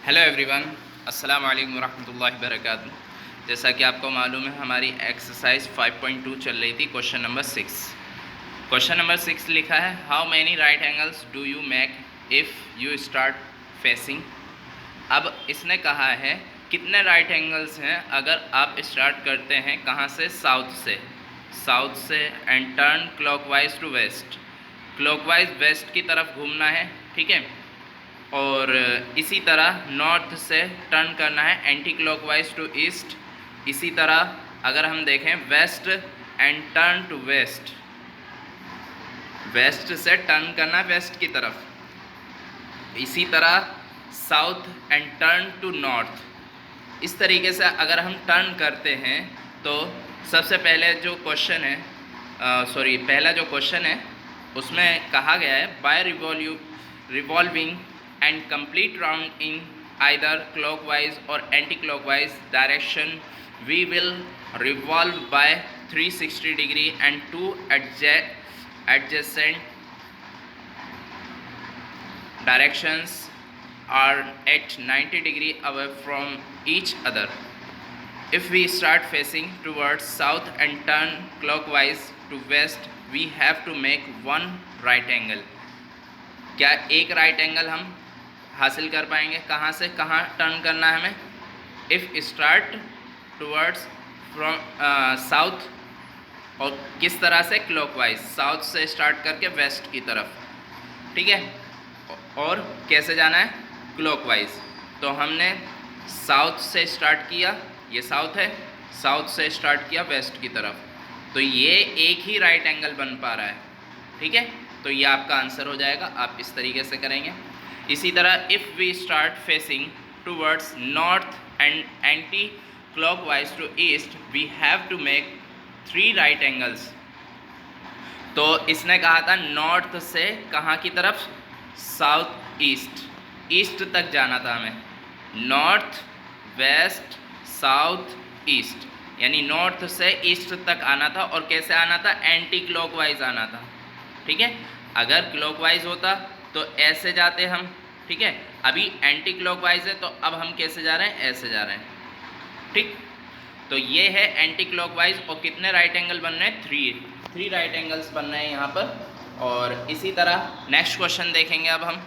Hello everyone, अस्सलाम वालेकुम रहमतुल्लाहि वबरकातुहू। जैसा कि आपको मालूम है, हमारी एक्सरसाइज 5.2 चल रही थी। Question number 6। क्वेश्चन नंबर 6 लिखा है, how many right angles do you make if you start facing. अब इसने कहा है कितने राइट एंगल्स हैं अगर आप स्टार्ट करते हैं कहाँ से, साउथ से and turn clockwise to west. Clockwise west की तरफ घूमना है, ठीक है। और इसी तरह नॉर्थ से टर्न करना है एंटी क्लॉकवाइज टू ईस्ट। इसी तरह अगर हम देखें west and turn to west, west से टर्न करना वेस्ट की तरफ। इसी तरह south and turn to north. इस तरीके से अगर हम टर्न करते हैं तो सबसे पहले जो क्वेश्चन है, पहला जो क्वेश्चन है उसमें कहा गया है by revolving and complete round in either clockwise or anti-clockwise direction we will revolve by 360 degree and two adjacent directions are at 90 degree away from each other. If we start facing towards south and turn clockwise to west, we have to make one right angle. क्या एक right angle हम हासिल कर पाएंगे? कहाँ से कहाँ turn करना है हमें? If start towards from south, और किस तरह से? क्लॉकवाइज, साउथ से स्टार्ट करके वेस्ट की तरफ, ठीक है। और कैसे जाना है? क्लॉकवाइज। तो हमने साउथ से स्टार्ट किया, ये साउथ है, साउथ से स्टार्ट किया वेस्ट की तरफ, तो ये एक ही राइट एंगल बन पा रहा है, ठीक है। तो ये आपका आंसर हो जाएगा। आप इस तरीके से करेंगे। इसी तरह if we start facing towards north and anti clockwise to east, we have to make 3 right angles. तो इसने कहा था नॉर्थ से कहाँ की तरफ? साउथ ईस्ट, ईस्ट तक जाना था हमें। नॉर्थ वेस्ट साउथ ईस्ट, यानी नॉर्थ से ईस्ट तक आना था। और कैसे आना था? एंटी क्लॉकवाइज आना था, ठीक है। अगर क्लॉकवाइज होता तो ऐसे जाते हम, ठीक है। अभी एंटी क्लॉकवाइज है तो अब हम कैसे जा रहे हैं? ऐसे जा रहे हैं, ठीक। तो ये है एंटी क्लॉकवाइज। और कितने राइट एंगल बन रहे हैं? 3 राइट एंगल्स बन रहे हैं यहाँ पर। और इसी तरह नेक्स्ट क्वेश्चन देखेंगे अब हम।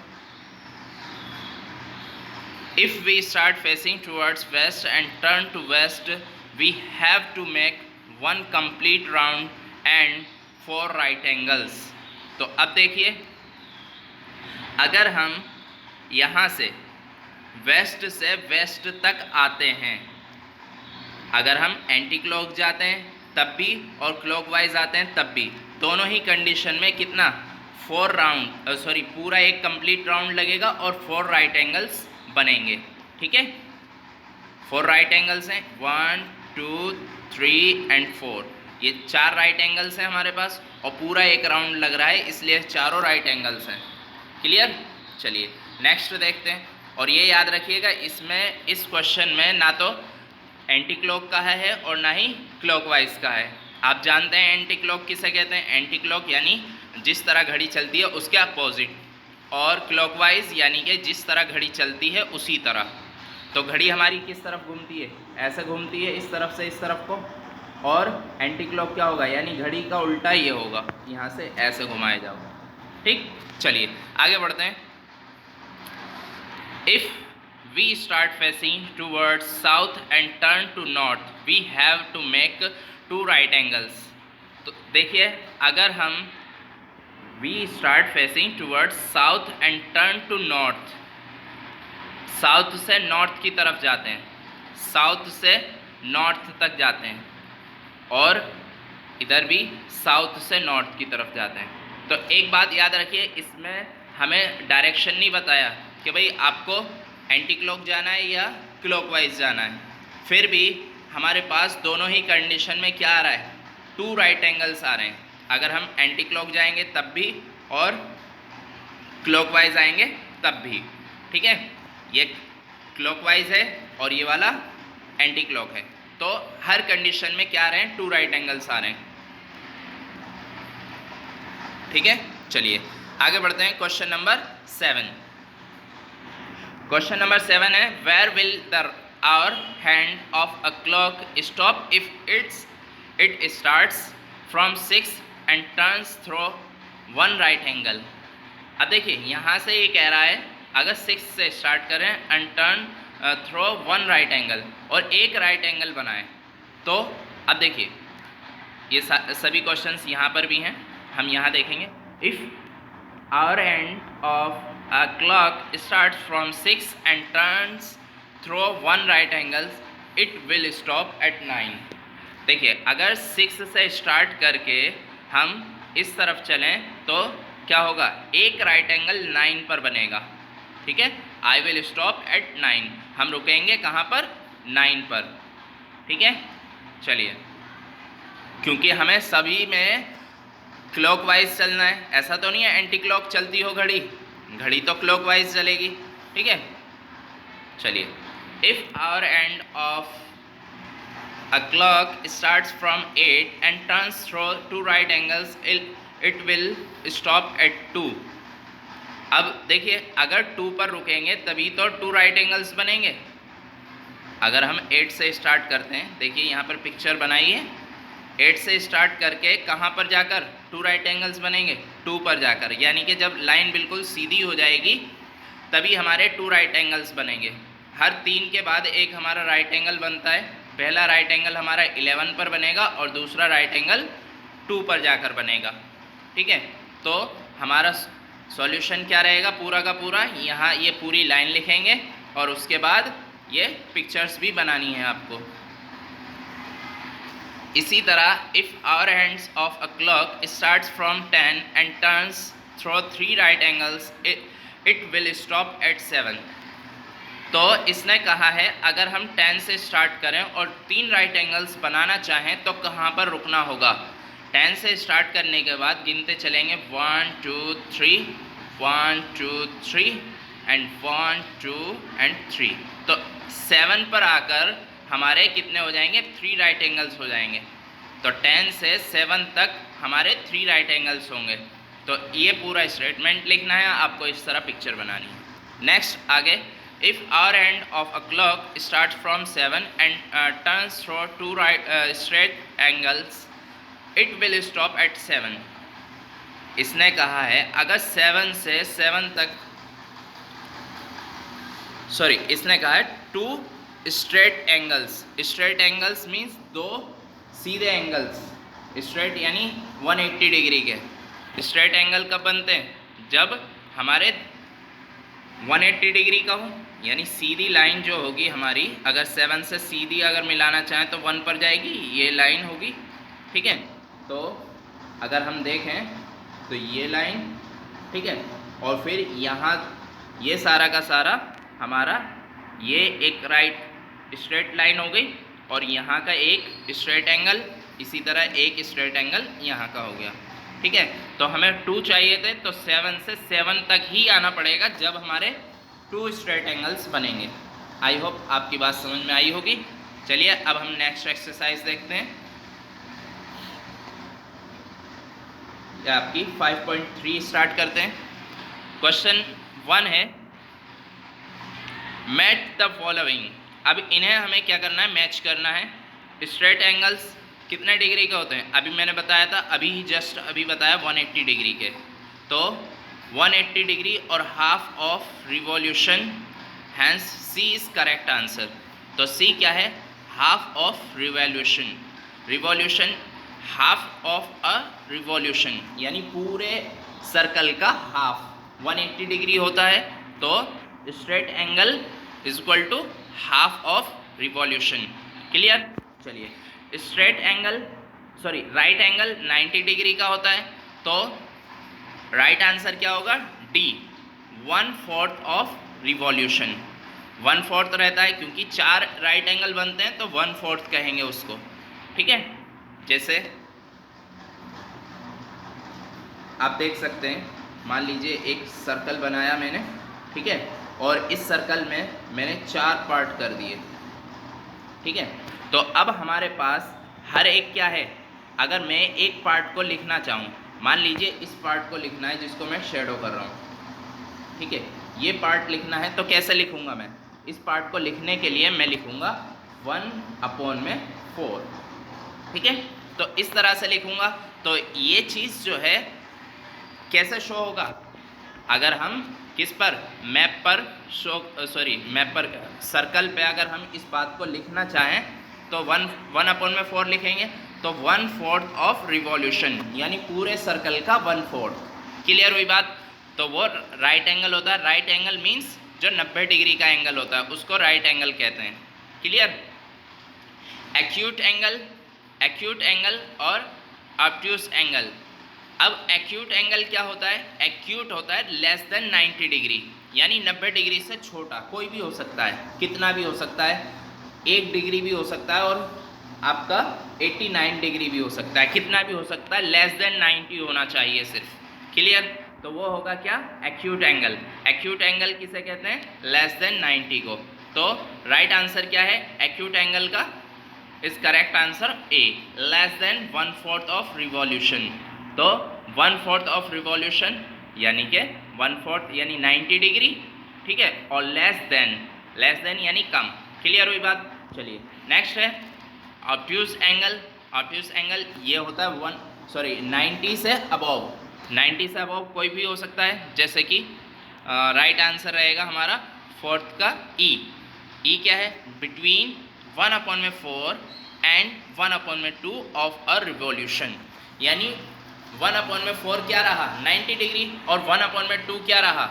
If we start facing towards west and turn to west, we have to make 1 complete round and 4 right angles. तो अब देखिए, अगर हम यहाँ से वेस्ट तक आते हैं, अगर हम एंटी क्लॉक जाते हैं तब भी और क्लॉकवाइज आते हैं तब भी, दोनों ही कंडीशन में कितना? 4 राउंड, पूरा एक कंप्लीट राउंड लगेगा और 4 राइट एंगल्स बनेंगे, ठीक है। 4 राइट एंगल्स हैं, 1 2 3 एंड 4। ये 4 राइट एंगल्स हैं हमारे पास और पूरा एक राउंड लग रहा है, इसलिए चारों राइट एंगल्स हैं। क्लियर? चलिए नेक्स्ट देखते हैं। और ये याद रखिएगा, इसमें इस क्वेश्चन में ना तो एंटी क्लॉक का है और ना ही क्लॉकवाइज का है। आप जानते हैं एंटी क्लॉक किसे कहते हैं? एंटी क्लॉक यानी जिस तरह घड़ी चलती है उसके अपोजिट, और क्लॉकवाइज यानी कि जिस तरह घड़ी चलती है उसी तरह। तो घड़ी हमारी किस तरफ घूमती है? ऐसे घूमती है, इस तरफ से इस तरफ को। और एंटी क्लॉक क्या होगा? यानी घड़ी का उल्टा ये होगा, यहाँ से ऐसे घुमाया जाओगा, ठीक। चलिए आगे बढ़ते हैं। If we start facing towards south and turn to north, we have to make 2 right angles. तो देखिए, अगर हम we start facing towards south and turn to north, south से नॉर्थ की तरफ जाते हैं, साउथ से नॉर्थ तक जाते हैं, और इधर भी साउथ से नॉर्थ की तरफ जाते हैं। तो एक बात याद रखिए, इसमें हमें डायरेक्शन नहीं बताया कि भाई आपको एंटी क्लॉक जाना है या क्लॉकवाइज जाना है। फिर भी हमारे पास दोनों ही कंडीशन में क्या आ रहा है? 2 राइट एंगल्स आ रहे हैं। अगर हम एंटी क्लॉक जाएंगे तब भी और क्लॉकवाइज आएंगे तब भी, ठीक है। ये क्लॉकवाइज है और ये वाला एंटी क्लॉक है। तो हर कंडीशन में क्या आ रहे हैं? 2 राइट एंगल्स आ रहे हैं, ठीक है। चलिए आगे बढ़ते हैं। Question number 7। क्वेश्चन नंबर 7 है, where will the hour hand of a clock stop if it starts from 6 and turns through one right angle. अब देखिए यहाँ से ये कह रहा है अगर 6 से स्टार्ट करें and turn through one right angle और एक राइट एंगल बनाएं, तो अब देखिए ये सभी क्वेश्चंस यहाँ पर भी हैं, हम यहाँ देखेंगे। If our hand of a clock starts from 6 and turns through one right angle, it will stop at 9। देखिए अगर 6 से स्टार्ट करके हम इस तरफ चलें तो क्या होगा, एक राइट एंगल 9 पर बनेगा। ठीक है, आई विल स्टॉप एट 9, हम रुकेंगे कहाँ पर, 9 पर। ठीक है, चलिए, क्योंकि हमें सभी में क्लॉकवाइज चलना है, ऐसा तो नहीं है एंटी क्लॉक चलती हो घड़ी, घड़ी तो क्लॉकवाइज चलेगी। ठीक है, चलिए, if hour hand of a clock starts from 8 and turns through two right angles, it will stop at 2। अब देखिए अगर 2 पर रुकेंगे तभी तो 2 राइट एंगल्स बनेंगे। अगर हम 8 से स्टार्ट करते हैं, देखिए यहाँ पर पिक्चर बनाई है, 8 से स्टार्ट करके कहाँ पर जाकर 2 राइट एंगल्स बनेंगे, 2 पर जाकर, यानी कि जब लाइन बिल्कुल सीधी हो जाएगी तभी हमारे 2 राइट एंगल्स बनेंगे। हर 3 के बाद एक हमारा राइट एंगल बनता है, पहला राइट एंगल हमारा 11 पर बनेगा और दूसरा राइट एंगल 2 पर जाकर बनेगा। ठीक है, तो हमारा सॉल्यूशन क्या रहेगा, पूरा का पूरा यहाँ ये पूरी लाइन लिखेंगे और उसके बाद ये पिक्चर्स भी बनानी है आपको। इसी तरह if hour hands of a clock starts from 10 and turns through 3 right angles, it will stop at 7। तो इसने कहा है अगर हम 10 से स्टार्ट करें और 3 राइट एंगल्स बनाना चाहें तो कहाँ पर रुकना होगा। 10 से स्टार्ट करने के बाद गिनते चलेंगे 1 2 3 1 2 3 एंड 1 2 एंड 3, तो 7 पर आकर हमारे कितने हो जाएंगे, 3 राइट एंगल्स हो जाएंगे। तो 10 से 7 तक हमारे 3 राइट एंगल्स होंगे। तो ये पूरा स्टेटमेंट लिखना है आपको, इस तरह पिक्चर बनानी है। नेक्स्ट आगे, if our hand of a clock start from 7 and turns through 2 right straight angles, it will stop at 7। इसने कहा है अगर 7 से 7 तक, सॉरी, इसने कहा है 2 straight angles. Straight angles means 2 सीधे एंगल्स, स्ट्रेट यानी 180 डिग्री के। स्ट्रेट एंगल कब बनते हैं, जब हमारे 180 डिग्री का हो, यानी सीधी लाइन जो होगी हमारी, अगर 7 से सीधी अगर मिलाना चाहें तो 1 पर जाएगी, ये लाइन होगी। ठीक है, तो अगर हम देखें तो ये लाइन, ठीक है, और फिर यहाँ ये सारा का सारा हमारा ये एक राइट स्ट्रेट लाइन हो गई और यहाँ का एक स्ट्रेट एंगल, इसी तरह एक स्ट्रेट एंगल यहाँ का हो गया। ठीक है, तो हमें 2 चाहिए थे, तो 7 से 7 तक ही आना पड़ेगा जब हमारे 2 स्ट्रेट एंगल्स बनेंगे। आई होप आपकी बात समझ में आई होगी। चलिए अब हम नेक्स्ट एक्सरसाइज देखते हैं। या आपकी 5.3 स्टार्ट करते हैं। क्वेश्चन 1 है, मैच द फॉलोइंग। अब इन्हें हमें क्या करना है, मैच करना है। स्ट्रेट एंगल्स कितने डिग्री के होते हैं, अभी मैंने बताया था, अभी जस्ट अभी बताया 180 डिग्री के। तो 180 डिग्री और half of revolution, hence C is correct answer. तो सी क्या है, half of revolution. Revolution half of a revolution, यानी पूरे सर्कल का हाफ 180 डिग्री होता है। तो straight angle is equal to half of revolution. Clear. चलिए, straight angle sorry right angle 90 degree का होता है, तो राइट आंसर क्या होगा, डी, 1/4 ऑफ रिवॉल्यूशन। 1/4 रहता है क्योंकि 4 राइट एंगल बनते हैं, तो 1/4 कहेंगे उसको। ठीक है, जैसे आप देख सकते हैं, मान लीजिए एक सर्कल बनाया मैंने, ठीक है, और इस सर्कल में मैंने 4 पार्ट कर दिए। ठीक है, तो अब हमारे पास हर एक क्या है, अगर मैं एक पार्ट को लिखना चाहूँ, मान लीजिए इस पार्ट को लिखना है जिसको मैं शेडो कर रहा हूँ। ठीक है, ये पार्ट लिखना है तो कैसे लिखूंगा मैं? इस पार्ट को लिखने के लिए मैं लिखूंगा 1/4, ठीक है। तो इस तरह से लिखूंगा। तो ये चीज़ जो है कैसे शो होगा? अगर हम किस पर, मैप पर मैप पर, सर्कल पे अगर हम इस बात को लिखना चाहें तो 1/4 लिखेंगे। तो 1/4 ऑफ रिवॉल्यूशन, यानी पूरे सर्कल का 1/4। क्लियर हुई बात? तो वो राइट एंगल होता है। राइट एंगल मीन्स जो 90 डिग्री का एंगल होता है उसको राइट एंगल कहते हैं। क्लियर? एक्यूट एंगल और ऑब्ट्यूज एंगल। अब एक्यूट एंगल क्या होता है? एक्यूट होता है लेस देन 90 डिग्री, यानी 90 डिग्री से छोटा। कोई भी हो सकता है, कितना भी हो सकता है, 1 डिग्री भी हो सकता है और आपका 89 डिग्री भी हो सकता है, कितना भी हो सकता है, लेस देन 90 होना चाहिए सिर्फ। क्लियर? तो वो होगा क्या? Acute angle. एक्यूट एंगल किसे कहते हैं? लेस देन 90 को। तो राइट आंसर क्या है एक्यूट एंगल का? Is correct answer A, less than 1/4 of revolution. तो 1/4 ऑफ रिवॉल्यूशन यानी कि 1/4 यानी 90 डिग्री, ठीक है, और लेस देन यानी कम। क्लियर हुई बात? चलिए नेक्स्ट है ऑब्ट्यूज एंगल। ऑब्ट्यूज एंगल ये होता है 90 से अबव। 90 से अबव कोई भी हो सकता है, जैसे कि राइट आंसर रहेगा हमारा 4th का ई। ई क्या है? Between 1/4 and 1/2 of a revolution. यानी 1/4 क्या रहा? 90 डिग्री, और 1/2 क्या रहा?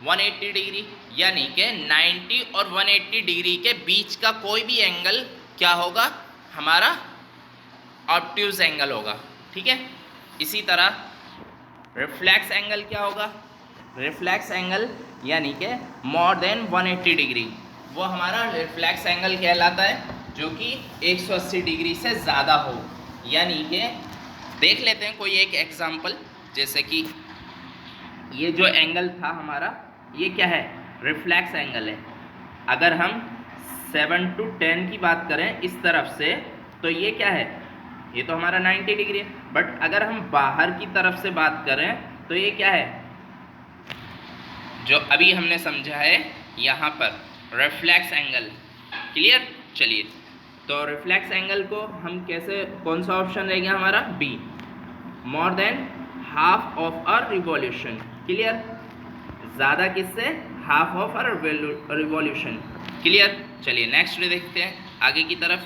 180 डिग्री। यानी कि 90 और 180 डिग्री के बीच का कोई भी एंगल क्या होगा? हमारा ऑब्ट्यूज एंगल होगा, ठीक है। इसी तरह रिफ्लेक्स एंगल क्या होगा? रिफ्लेक्स एंगल यानी कि मोर देन 180 डिग्री, वो हमारा रिफ्लेक्स एंगल कहलाता है, जो कि 180 डिग्री से ज़्यादा हो। यानी कि देख लेते हैं कोई एक एग्जाम्पल, जैसे कि ये जो एंगल था हमारा, ये क्या है? रिफ्लेक्स एंगल है। अगर हम 7 to 10 की बात करें इस तरफ से, तो ये क्या है? ये तो हमारा 90 डिग्री है। बट अगर हम बाहर की तरफ से बात करें तो ये क्या है? जो अभी हमने समझा है यहाँ पर रिफ्लेक्स एंगल। क्लियर? चलिए, तो रिफ्लेक्स एंगल को हम कैसे, कौन सा ऑप्शन रहेगा हमारा? B, more than half of a revolution. Clear? ज़्यादा किससे? Half of a revolution. Clear? चलिए नेक्स्ट देखते हैं आगे की तरफ।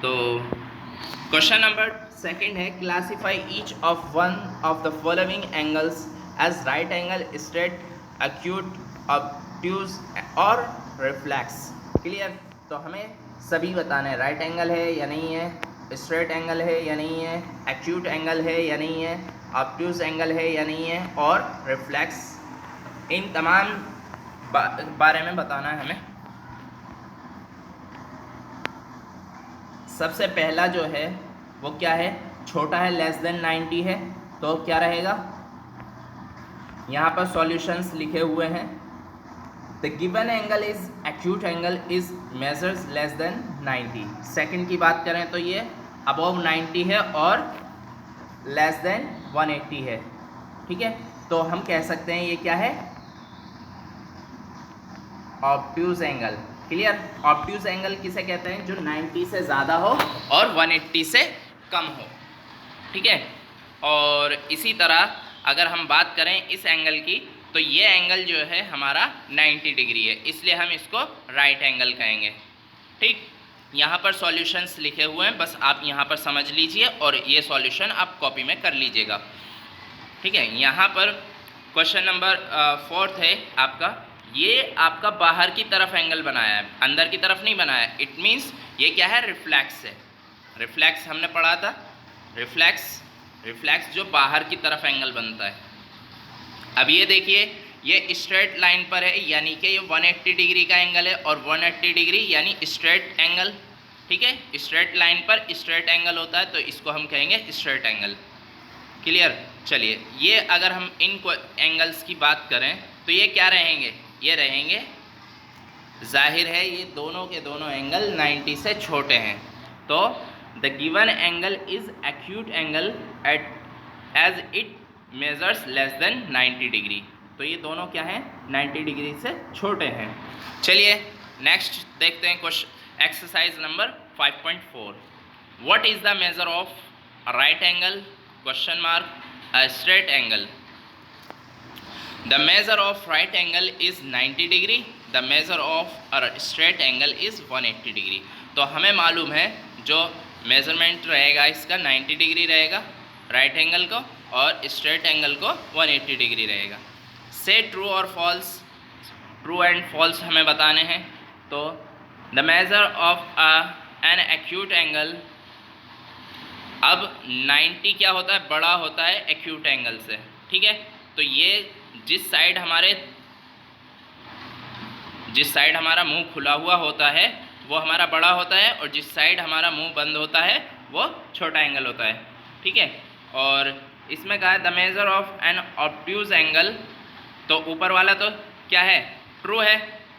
तो क्वेश्चन नंबर 2 है, classify each of one of the following angles as right angle, straight, acute, obtuse और रिफ्लेक्स। क्लियर? तो हमें सभी बताना है, राइट एंगल है या नहीं है, स्ट्रेट एंगल है या नहीं है, एक्यूट एंगल है या नहीं है, ऑब्ट्यूज एंगल है या नहीं है, और रिफ्लेक्स। इन तमाम बारे में बताना है हमें। सबसे पहला जो है वो क्या है? छोटा है, लेस देन 90 है, तो क्या रहेगा? यहाँ पर सॉल्यूशंस लिखे हुए हैं। The given angle is acute angle is measures less than 90। Second की बात करें तो ये अबव 90 है और लेस देन 180 है, ठीक है। तो हम कह सकते हैं ये क्या है? Obtuse angle. Clear? Obtuse angle किसे कहते हैं? जो 90 से ज़्यादा हो और 180 से कम हो, ठीक है। और इसी तरह अगर हम बात करें इस एंगल की, तो ये एंगल जो है हमारा 90 डिग्री है, इसलिए हम इसको राइट एंगल कहेंगे, ठीक। यहाँ पर सॉल्यूशंस लिखे हुए हैं, बस आप यहाँ पर समझ लीजिए और ये सॉल्यूशन आप कॉपी में कर लीजिएगा, ठीक है। यहाँ पर क्वेश्चन नंबर 4 है आपका, ये आपका बाहर की तरफ एंगल बनाया है, अंदर की तरफ नहीं बनाया है। इट मीन्स ये क्या है? रिफ्लेक्स है। रिफ्लेक्स हमने पढ़ा था, रिफ्लेक्स जो बाहर की तरफ एंगल बनता है। अब ये देखिए, ये स्ट्रेट लाइन पर है, यानी कि ये 180 डिग्री का एंगल है, और 180 डिग्री यानी स्ट्रेट एंगल, ठीक है। स्ट्रेट लाइन पर स्ट्रेट एंगल होता है, तो इसको हम कहेंगे स्ट्रेट एंगल। क्लियर? चलिए, ये अगर हम इन एंगल्स की बात करें तो ये क्या रहेंगे? ये रहेंगे, जाहिर है ये दोनों के दोनों एंगल 90 से छोटे हैं। तो the given angle is acute angle at as it measures less than 90 degree. तो ये दोनों क्या हैं, 90 डिग्री से छोटे हैं। चलिए नेक्स्ट देखते हैं question, exercise number 5.4। What is the measure of a right angle question mark a straight angle. The measure of right angle is 90 degree, the measure of a straight angle is 180 degree. तो हमें मालूम है जो measurement रहेगा इसका 90 degree रहेगा right angle को, और स्ट्रेट एंगल को 180 डिग्री रहेगा। से ट्रू और फॉल्स, ट्रू एंड फॉल्स हमें बताने हैं। तो the measure of an acute angle, अब 90 क्या होता है, बड़ा होता है एक्यूट एंगल से, ठीक है। तो ये जिस साइड हमारा मुंह खुला हुआ होता है वो हमारा बड़ा होता है, और जिस साइड हमारा मुंह बंद होता है वो छोटा एंगल होता है, ठीक है। और इसमें कहा है the measure of an obtuse angle, तो ऊपर वाला तो क्या है, ट्रू है,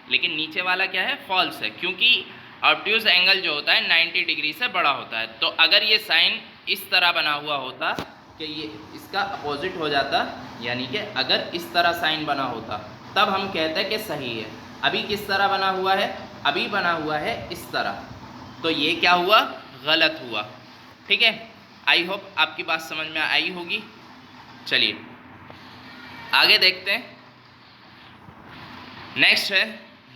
लेकिन नीचे वाला क्या है, फॉल्स है, क्योंकि ऑब्ट्यूज एंगल जो होता है 90 डिग्री से बड़ा होता है। तो अगर ये साइन इस तरह बना हुआ होता कि ये इसका अपोजिट हो जाता, यानी कि अगर इस तरह साइन बना होता तब हम कहते हैं कि सही है। अभी किस तरह बना हुआ है, अभी बना हुआ है इस तरह, तो ये क्या हुआ, गलत हुआ, ठीक है। आई होप आपकी बात समझ में आई होगी। चलिए आगे देखते हैं। नेक्स्ट है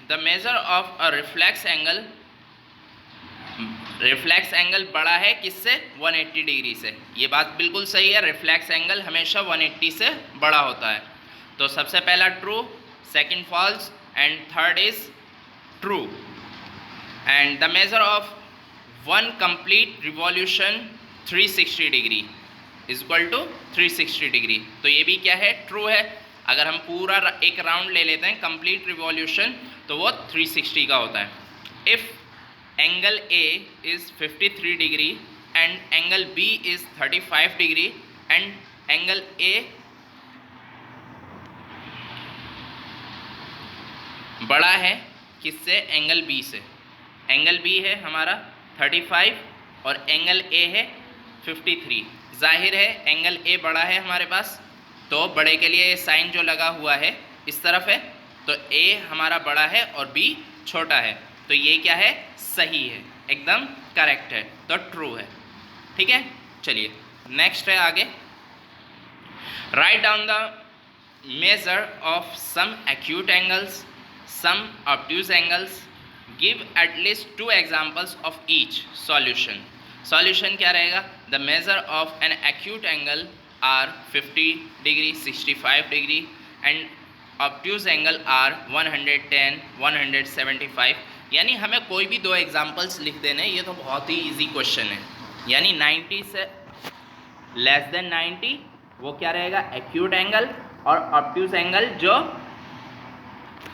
the measure of a reflex angle. Reflex angle बड़ा है किससे, 180 डिग्री से। ये बात बिल्कुल सही है, रिफ्लेक्स एंगल हमेशा 180 से बड़ा होता है। तो सबसे पहला true, second false and third is true. And the measure of one complete revolution 360 degree is equal to 360 degree. तो ये भी क्या है, ट्रू है। अगर हम पूरा एक राउंड ले लेते हैं कंप्लीट रिवॉल्यूशन तो वो 360 का होता है। If angle A is 53 degree and angle B is 35 degree and angle A बड़ा है किससे, एंगल बी से। एंगल बी है हमारा 35 और एंगल ए है 53। जाहिर है एंगल ए बड़ा है हमारे पास, तो बड़े के लिए ये साइन जो लगा हुआ है इस तरफ है, तो ए हमारा बड़ा है और बी छोटा है, तो ये क्या है, सही है, एकदम करेक्ट है, तो ट्रू है, ठीक है। चलिए नेक्स्ट है आगे। Right down the measure of some acute angles, some obtuse angles, give at least 2 examples of each. Solution, solution क्या रहेगा, the measure of an acute angle are 50 degree 65 degree and obtuse angle are 110 175। यानी हमें कोई भी 2 examples लिख देने, ये तो बहुत ही इजी क्वेश्चन है। यानी 90 से लेस देन 90 वो क्या रहेगा, एक्यूट एंगल, और ऑब्ट्यूज एंगल जो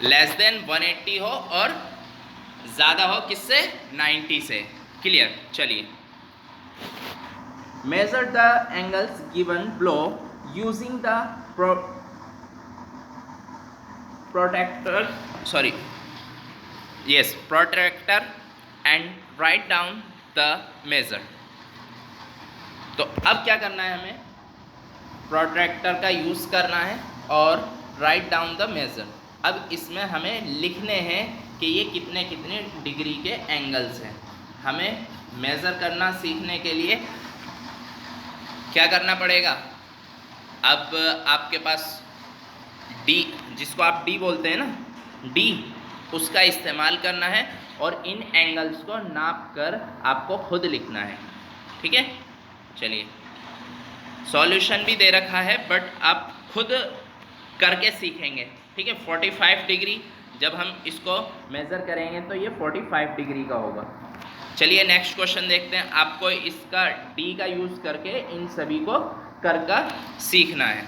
लेस देन 180 हो और ज़्यादा हो किससे, 90 से। क्लियर। चलिए measure the angles given below using the protractor and write down the measure। तो अब क्या करना है, हमें प्रोट्रैक्टर का यूज़ करना है और राइट डाउन द मेजर। अब इसमें हमें लिखने हैं कि ये कितने कितने डिग्री के एंगल्स हैं। हमें मेज़र करना सीखने के लिए क्या करना पड़ेगा, अब आपके पास डी, जिसको आप डी बोलते हैं ना, डी, उसका इस्तेमाल करना है और इन एंगल्स को नाप कर आपको खुद लिखना है, ठीक है। चलिए सॉल्यूशन भी दे रखा है बट आप खुद करके सीखेंगे, ठीक है। 45 डिग्री जब हम इसको मेज़र करेंगे तो ये 45 डिग्री का होगा। चलिए नेक्स्ट क्वेश्चन देखते हैं। आपको इसका डी का यूज़ करके इन सभी को कर सीखना है।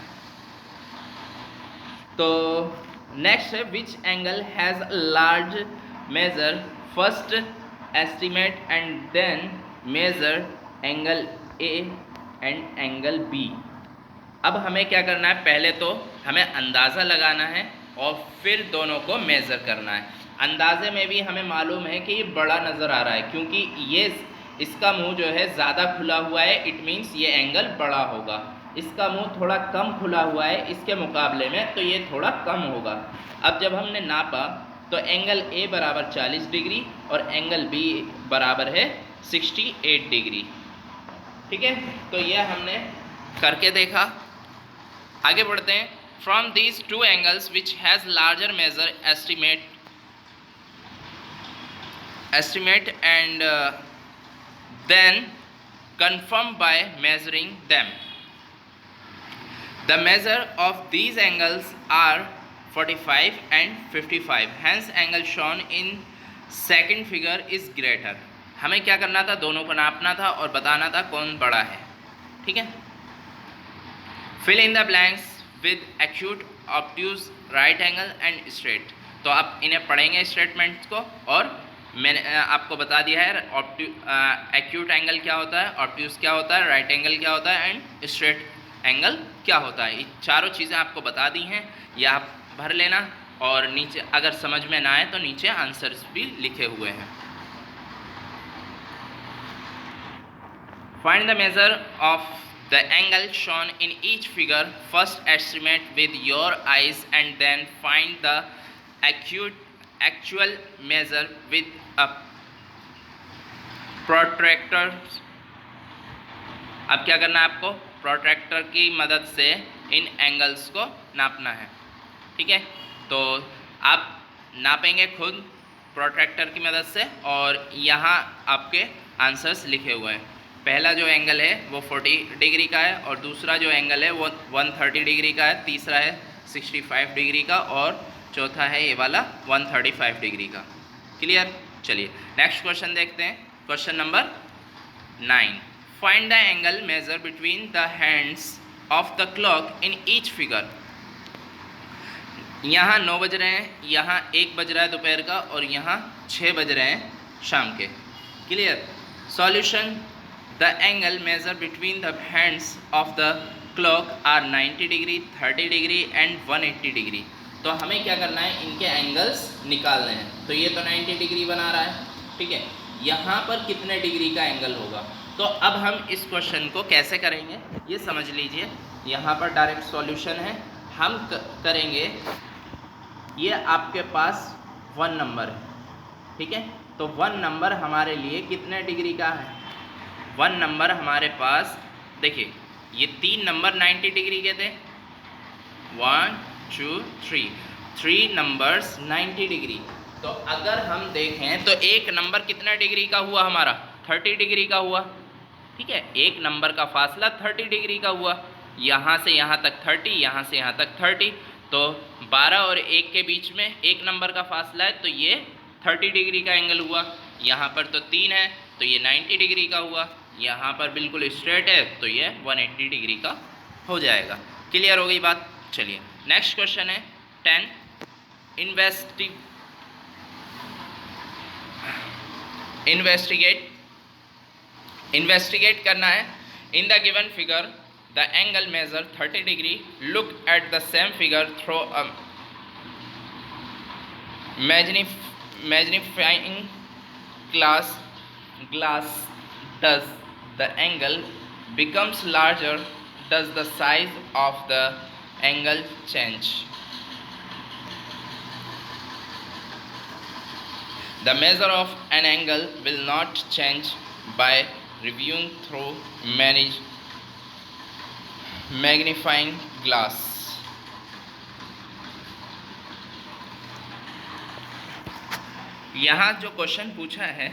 तो नेक्स्ट है which angle has large measure, first estimate and then measure angle A and angle B. अब हमें क्या करना है, पहले तो हमें अंदाज़ा लगाना है और फिर दोनों को मेज़र करना है। अंदाजे में भी हमें मालूम है कि ये बड़ा नज़र आ रहा है क्योंकि ये इसका मुंह जो है ज़्यादा खुला हुआ है, इट मीन्स ये एंगल बड़ा होगा। इसका मुंह थोड़ा कम खुला हुआ है इसके मुकाबले में, तो ये थोड़ा कम होगा। अब जब हमने नापा तो एंगल ए बराबर 40 डिग्री और एंगल बी बराबर है 68 डिग्री। ठीक है, तो ये हमने करके देखा। आगे बढ़ते हैं। From these two angles which has larger measure estimate and then confirm by measuring them. The measure of these angles are 45 and 55. Hence angle shown in second figure is greater. हमें क्या करना था, दोनों को नापना था और बताना था कौन बड़ा है। ठीक है, fill in the blanks with acute, obtuse, right angle and straight. तो आप इन्हें पढ़ेंगे स्टेटमेंट्स को, और मैंने आपको बता दिया है एक्यूट एंगल क्या होता है, ऑब्ट्यूज क्या होता है, राइट एंगल क्या होता है एंड स्ट्रेट एंगल क्या होता है। ये चारों चीज़ें आपको बता दी हैं, ये आप भर लेना। और नीचे अगर समझ में ना आए तो नीचे आंसर्स भी लिखे हुए हैं। Find the measure of the angle shown in each figure. First estimate with your eyes and then find the actual measure with a protractor. अब क्या करना है आपको, प्रोट्रैक्टर की मदद से इन एंगल्स को नापना है। ठीक है, तो आप नापेंगे खुद प्रोट्रैक्टर की मदद से, और यहाँ आपके आंसर्स लिखे हुए हैं। पहला जो एंगल है वो 40 डिग्री का है, और दूसरा जो एंगल है वो 130 डिग्री का है, तीसरा है 65 डिग्री का, और चौथा है ये वाला 135 डिग्री का। क्लियर? चलिए नेक्स्ट क्वेश्चन देखते हैं। Question number 9, find the angle measure between the hands of the clock in each figure. यहाँ 9 बज रहे हैं, यहाँ 1 बज रहा है दोपहर का, और यहाँ 6 बज रहे हैं शाम के। Clear? Solution, the angle measured between the hands of the clock are 90 degree, 30 degree and 180 degree. तो हमें क्या करना है, इनके एंगल्स निकालने हैं। तो ये तो 90 डिग्री बना रहा है, ठीक है, यहाँ पर कितने डिग्री का एंगल होगा। तो अब हम इस क्वेश्चन को कैसे करेंगे ये समझ लीजिए। यहाँ पर डायरेक्ट सॉल्यूशन है, हम करेंगे, ये आपके पास 1 नंबर है, ठीक है, तो 1 नंबर हमारे लिए कितने डिग्री का है। 1 नंबर हमारे पास, देखिए ये 3 नंबर 90 डिग्री के थे, 1 2 3 नंबर्स 90 डिग्री। तो अगर हम देखें तो एक नंबर कितना डिग्री का हुआ हमारा, 30 डिग्री का हुआ। ठीक है, एक नंबर का फासला 30 डिग्री का हुआ, यहाँ से यहाँ तक 30, यहाँ से यहाँ तक 30, तो 12 और 1 के बीच में एक नंबर का फासला है, तो ये 30 डिग्री का एंगल हुआ। यहाँ पर तो 3 है, तो ये 90 डिग्री का हुआ। यहाँ पर बिल्कुल स्ट्रेट है, तो ये 180 डिग्री का हो जाएगा। क्लियर हो गई बात? चलिए नेक्स्ट क्वेश्चन है 10, इन्वेस्टिगेट करना है। In the given figure the angle measure 30 degree, look at the same figure through a magnifying glass. Does the angle becomes larger? Does the size of the angle change? The measure of an angle will not change by reviewing through magnifying glass. यहाँ जो question पूछा है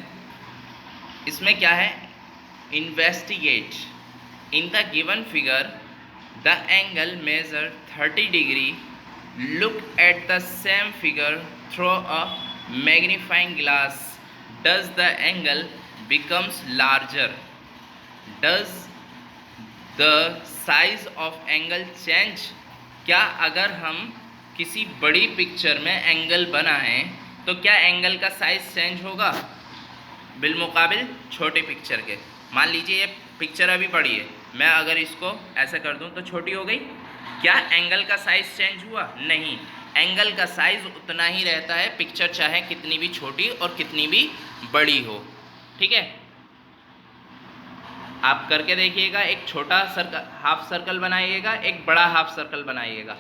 इसमें क्या है, investigate in the given figure the angle measure 30 degree, look at the same figure through a magnifying glass, does the angle becomes larger, does the size of angle change. क्या अगर हम किसी बड़ी पिक्चर में एंगल बनाएं तो क्या angle का साइज चेंज होगा बिलमुकाबिल छोटे पिक्चर के। मान लीजिए ये पिक्चर अभी बड़ी है, मैं अगर इसको ऐसे कर दूं तो छोटी हो गई, क्या एंगल का साइज चेंज हुआ? नहीं, एंगल का साइज उतना ही रहता है, पिक्चर चाहे कितनी भी छोटी और कितनी भी बड़ी हो। ठीक है, आप करके देखिएगा, एक छोटा सर्कल हाफ सर्कल बनाइएगा, एक बड़ा हाफ सर्कल बनाइएगा।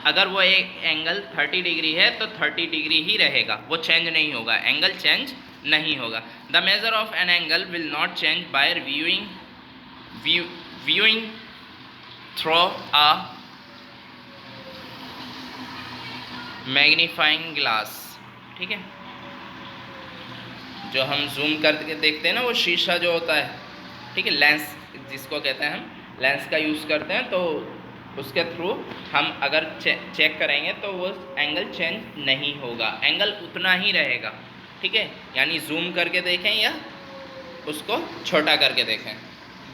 अगर वो एक एंगल 30 डिग्री है तो 30 डिग्री ही रहेगा, वो चेंज नहीं होगा, एंगल चेंज नहीं होगा। The measure of an angle will not change bye viewing through a magnifying glass. ठीक है, जो हम जूम करके देखते हैं ना, वो शीशा जो होता है, ठीक है, लेंस जिसको कहते हैं, हम लेंस का यूज़ करते हैं, तो उसके थ्रू हम अगर चेक करेंगे तो वो एंगल चेंज नहीं होगा, एंगल उतना ही रहेगा। ठीक है, यानी जूम करके देखें या उसको छोटा करके देखें,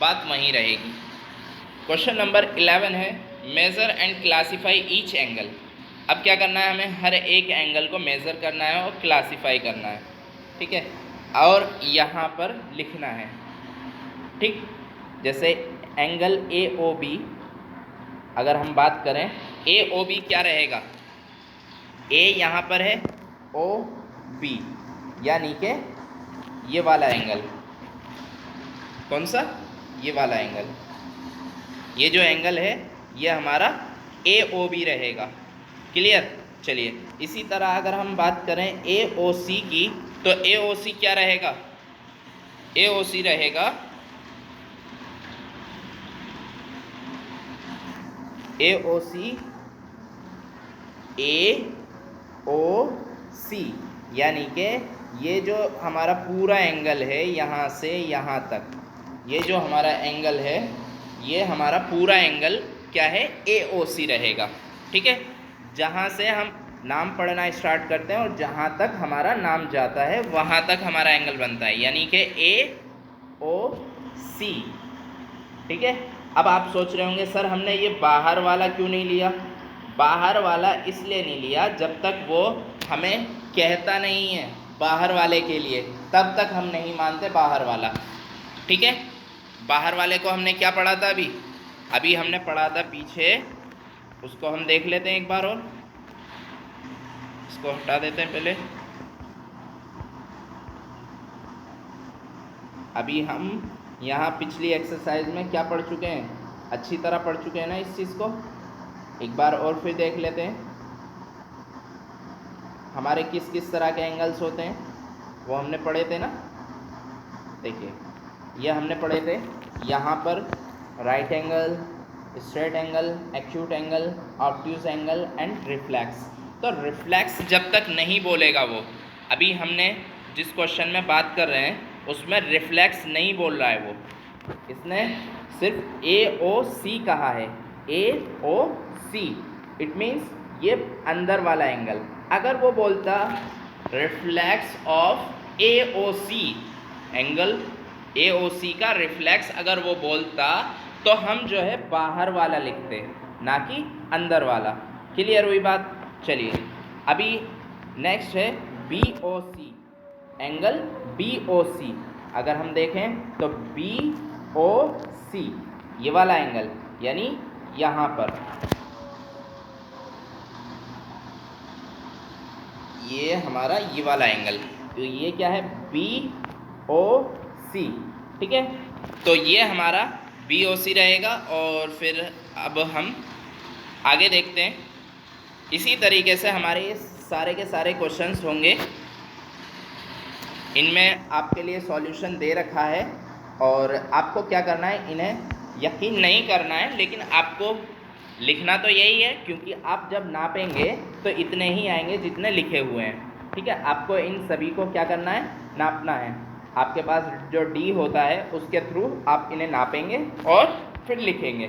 बात वहीं रहेगी। क्वेश्चन नंबर 11 है, measure and classify each angle. अब क्या करना है, हमें हर एक एंगल को मेज़र करना है और क्लासीफाई करना है। ठीक है, और यहाँ पर लिखना है। ठीक, जैसे एंगल AOB अगर हम बात करें, AOB क्या रहेगा, A यहाँ पर है, OB यानी कि ये वाला एंगल, कौन सा, ये वाला एंगल, ये जो एंगल है ये हमारा AOB रहेगा। क्लियर। चलिए, इसी तरह अगर हम बात करें AOC की, तो AOC क्या रहेगा, AOC रहेगा AOC यानी कि ये जो हमारा पूरा एंगल है यहाँ से यहाँ तक, ये जो हमारा एंगल है, ये हमारा पूरा एंगल क्या है, AOC रहेगा। ठीक है, जहाँ से हम नाम पढ़ना स्टार्ट करते हैं और जहाँ तक हमारा नाम जाता है वहाँ तक हमारा एंगल बनता है, यानी कि AOC। ठीक है, अब आप सोच रहे होंगे सर हमने ये बाहर वाला क्यों नहीं लिया। बाहर वाला इसलिए नहीं लिया, जब तक वो हमें कहता नहीं है बाहर वाले के लिए, तब तक हम नहीं मानते बाहर वाला। ठीक है, बाहर वाले को हमने क्या पढ़ा था, अभी हमने पढ़ा था पीछे, उसको हम देख लेते हैं एक बार और, इसको हटा देते हैं पहले। अभी हम यहाँ पिछली एक्सरसाइज में क्या पढ़ चुके हैं, अच्छी तरह पढ़ चुके हैं ना इस चीज़ को, एक बार और फिर देख लेते हैं। हमारे किस किस तरह के एंगल्स होते हैं वो हमने पढ़े थे ना। देखिए, ये हमने पढ़े थे, यहाँ पर right angle, straight angle, acute angle, obtuse angle and reflex. तो रिफ्लेक्स जब तक नहीं बोलेगा वो, अभी हमने जिस क्वेश्चन में बात कर रहे हैं उसमें रिफ्लेक्स नहीं बोल रहा है वो, इसने सिर्फ AOC कहा है, AOC, इट मीन्स ये अंदर वाला एंगल। अगर वो बोलता reflex of AOC, angle AOC का रिफ्लेक्स अगर वो बोलता तो हम जो है बाहर वाला लिखते, ना कि अंदर वाला। क्लियर हुई बात। चलिए, अभी नेक्स्ट है BOC, एंगल BOC। अगर हम देखें तो BOC ये वाला एंगल, यानी यहाँ पर ये हमारा ये वाला एंगल, तो ये क्या है, BOC। ठीक है, तो ये हमारा BOC रहेगा। और फिर अब हम आगे देखते हैं, इसी तरीके से हमारे ये सारे के सारे क्वेश्चंस होंगे, इनमें आपके लिए सॉल्यूशन दे रखा है और आपको क्या करना है, इन्हें यकीन नहीं करना है, लेकिन आपको लिखना तो यही है, क्योंकि आप जब नापेंगे तो इतने ही आएंगे जितने लिखे हुए हैं। ठीक है, आपको इन सभी को क्या करना है, नापना है। आपके पास जो D होता है उसके थ्रू आप इन्हें नापेंगे और फिर लिखेंगे।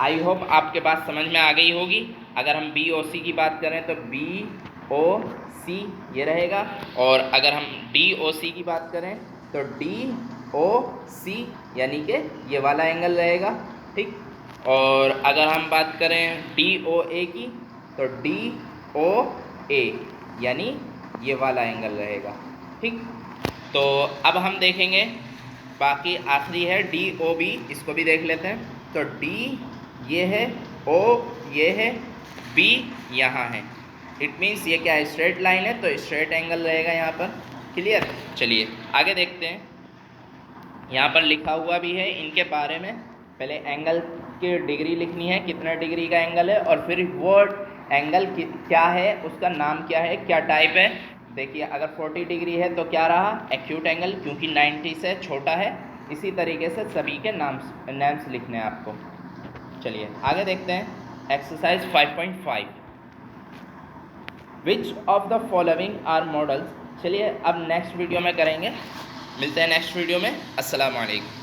आई होप आपके पास समझ में आ गई होगी। अगर हम BOC की बात करें तो BOC ये रहेगा, और अगर हम DOC की बात करें तो DOC यानी कि ये वाला एंगल रहेगा। ठीक, और अगर हम बात करें DOA की तो DOA यानी ये वाला एंगल रहेगा। ठीक, तो अब हम देखेंगे बाकी आखिरी है DOB, इसको भी देख लेते हैं। तो D ये है, O ये है, B यहाँ है, इट मीन्स ये क्या है, स्ट्रेट लाइन है, तो स्ट्रेट एंगल रहेगा यहाँ पर। क्लियर। चलिए आगे देखते हैं। यहाँ पर लिखा हुआ भी है इनके बारे में। पहले एंगल की डिग्री लिखनी है, कितना डिग्री का एंगल है, और फिर वो एंगल क्या है, उसका नाम क्या है, क्या टाइप है। देखिए अगर 40 डिग्री है तो क्या रहा, एक्यूट एंगल, क्योंकि 90 से छोटा है। इसी तरीके से सभी के नेम्स लिखने हैं आपको। चलिए आगे देखते हैं exercise 5.5। Which of the following are models. चलिए अब नेक्स्ट वीडियो में करेंगे, मिलते हैं नेक्स्ट वीडियो में। अस्सलाम वालेकुम।